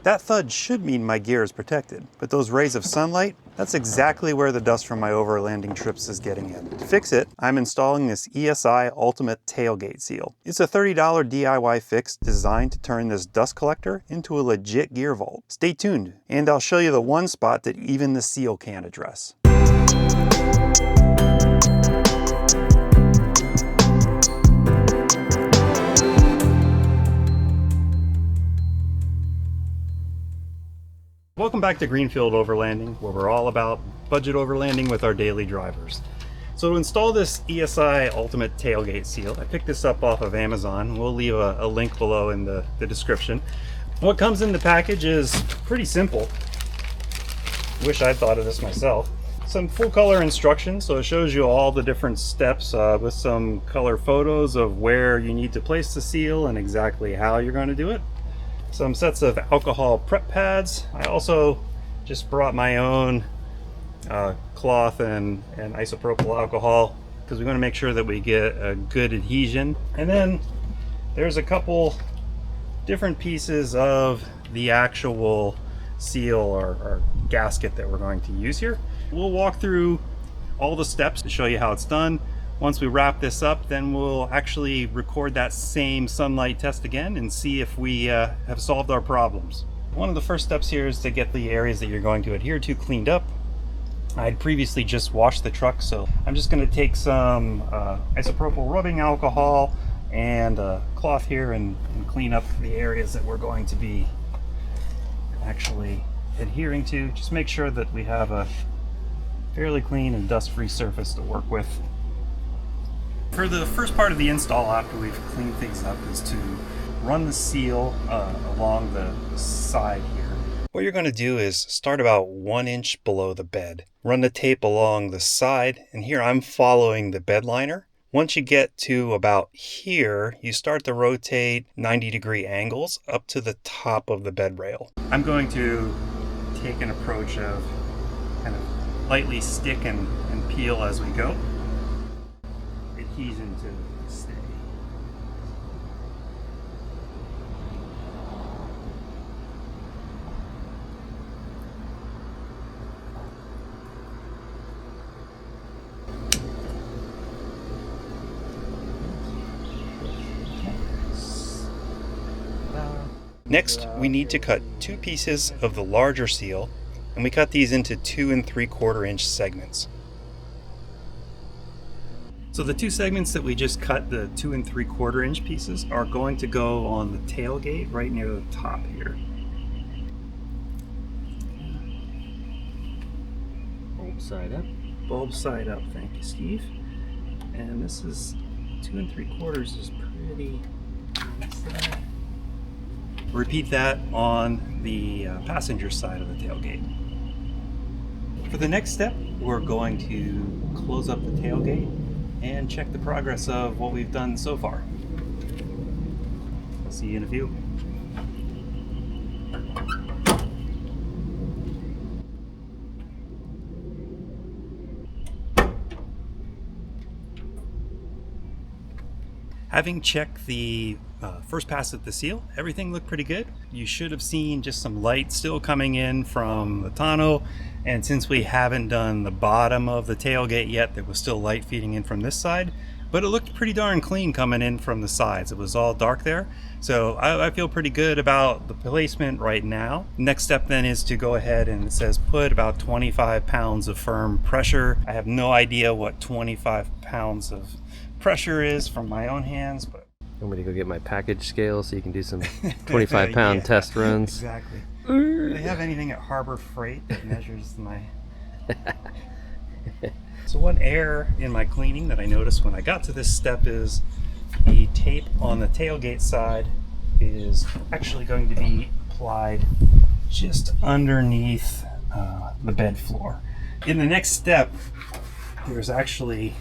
That thud should mean my gear is protected, but those rays of sunlight, that's exactly where the dust from my overlanding trips is getting in. To fix it, I'm installing this ESI Ultimate Tailgate Seal. It's a $30 DIY fix designed to turn this dust collector into a legit gear vault. Stay tuned, and I'll show you the one spot that even the seal can't address. Welcome back to Greenfield Overlanding, where we're all about budget overlanding with our daily drivers. So to install this ESI Ultimate Tailgate Seal, I picked this up off of Amazon. We'll leave a link below in the description. What comes in the package is pretty simple. Wish I'd thought of this myself. Some full color instructions, so it shows you all the different steps with some color photos of where you need to place the seal and exactly how you're going to do it. Some sets of alcohol prep pads. I also just brought my own cloth and isopropyl alcohol because we want to make sure that we get a good adhesion. And then there's a couple different pieces of the actual seal or gasket that we're going to use here. We'll walk through all the steps to show you how it's done. Once we wrap this up, then we'll actually record that same sunlight test again and see if we have solved our problems. One of the first steps here is to get the areas that you're going to adhere to cleaned up. I'd previously just washed the truck, so I'm just going to take some isopropyl rubbing alcohol and a cloth here and clean up the areas that we're going to be actually adhering to. Just make sure that we have a fairly clean and dust-free surface to work with. For the first part of the install after we've cleaned things up is to run the seal along the side here. What you're going to do is start about 1 inch below the bed. Run the tape along the side, and here I'm following the bed liner. Once you get to about here, you start to rotate 90-degree angles up to the top of the bed rail. I'm going to take an approach of kind of lightly stick and peel as we go. Adhesion to stay. Next, we need to cut 2 pieces of the larger seal, and we cut these into 2 3/4 inch segments. So the 2 segments that we just cut, the 2 3/4 inch pieces, are going to go on the tailgate right near the top here. Bulb side up. Bulb side up, thank you, Steve. And this is 2 3/4 is pretty nice. Repeat that on the passenger side of the tailgate. For the next step, we're going to close up the tailgate and check the progress of what we've done so far. I'll see you in a few. Having checked the first pass at the seal, everything looked pretty good. You should have seen just some light still coming in from the tonneau, and since we haven't done the bottom of the tailgate yet, there was still light feeding in from this side, but it looked pretty darn clean coming in from the sides. It was all dark there, so I feel pretty good about the placement right now. Next step then is to go ahead and it says put about 25 pounds of firm pressure. I have no idea what 25 pounds of pressure is from my own hands, but I'm going to go get my package scale so you can do some 25-pound test runs. Exactly. Do they have anything at Harbor Freight that measures my... So one error in my cleaning that I noticed when I got to this step is the tape on the tailgate side is actually going to be applied just underneath the bed floor. In the next step, there's actually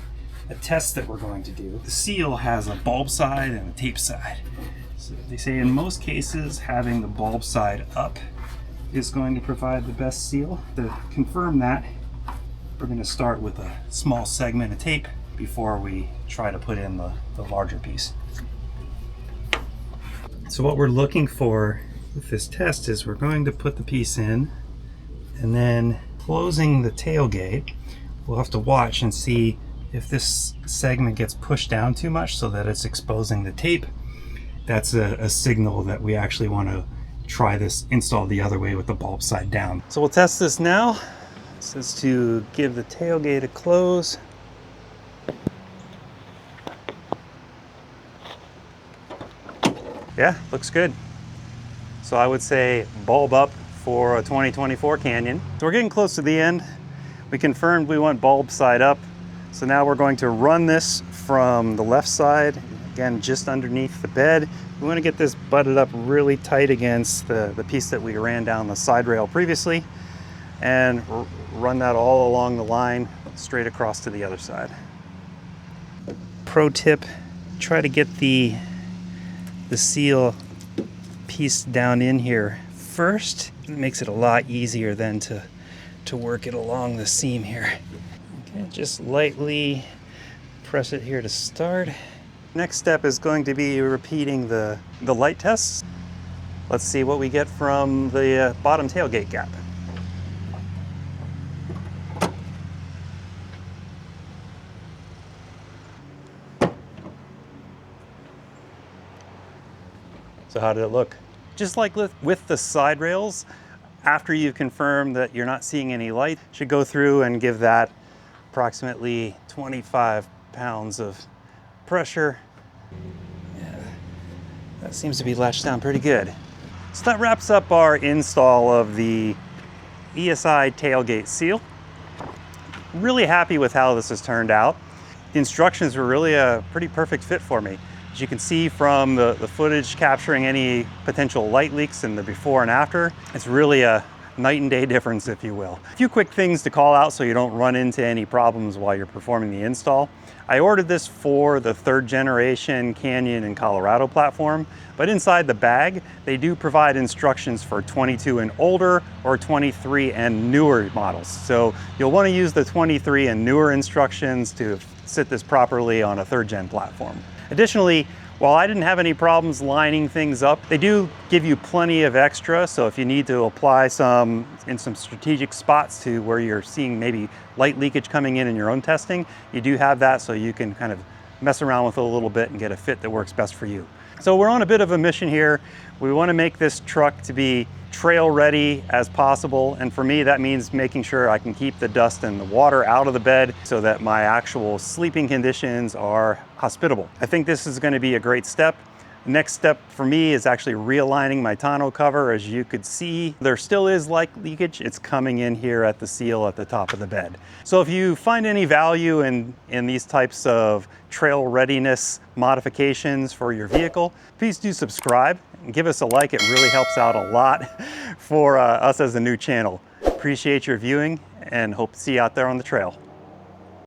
a test that we're going to do. The seal has a bulb side and a tape side. So they say in most cases having the bulb side up is going to provide the best seal. To confirm that, we're going to start with a small segment of tape before we try to put in the larger piece. So what we're looking for with this test is we're going to put the piece in, and then closing the tailgate, we'll have to watch and see if this segment gets pushed down too much so that it's exposing the tape. That's a signal that we actually want to try this install the other way with the bulb side down. So we'll test this now. This is to give the tailgate a close. Yeah, looks good. So I would say bulb up for a 2024 Canyon. So we're getting close to the end. We confirmed we want bulb side up. So now we're going to run this from the left side, again, just underneath the bed. We want to get this butted up really tight against the piece that we ran down the side rail previously, and run that all along the line straight across to the other side. Pro tip, try to get the seal piece down in here first. It makes it a lot easier then to work it along the seam here. Okay, just lightly press it here to start. Next step is going to be repeating the light tests. Let's see what we get from the bottom tailgate gap. So how did it look? Just like with the side rails, after you've confirmed that you're not seeing any light, you should go through and give that approximately 25 pounds of pressure. Yeah, that seems to be latched down pretty good. So that wraps up our install of the ESI Tailgate Seal. Really happy with how this has turned out. The instructions were really a pretty perfect fit for me. As you can see from the footage capturing any potential light leaks in the before and after, it's really a night and day difference, if you will. A few quick things to call out so you don't run into any problems while you're performing the install. I ordered this for the 3rd generation Canyon in Colorado platform, but inside the bag, they do provide instructions for 22 and older or 23 and newer models. So you'll want to use the 23 and newer instructions to sit this properly on a 3rd gen platform. Additionally, while I didn't have any problems lining things up, they do give you plenty of extra. So if you need to apply in some strategic spots to where you're seeing maybe light leakage coming in your own testing, you do have that so you can kind of mess around with it a little bit and get a fit that works best for you. So we're on a bit of a mission here. We want to make this truck to be trail ready as possible, and for me that means making sure I can keep the dust and the water out of the bed so that my actual sleeping conditions are hospitable. I think this is going to be a great step. The next step for me is actually realigning my tonneau cover. As you could see, there still is light leakage. It's coming in here at the seal at the top of the bed. So if you find any value in these types of trail readiness modifications for your vehicle, please do subscribe and give us a like. It really helps out a lot for us as a new channel. Appreciate your viewing and hope to see you out there on the trail.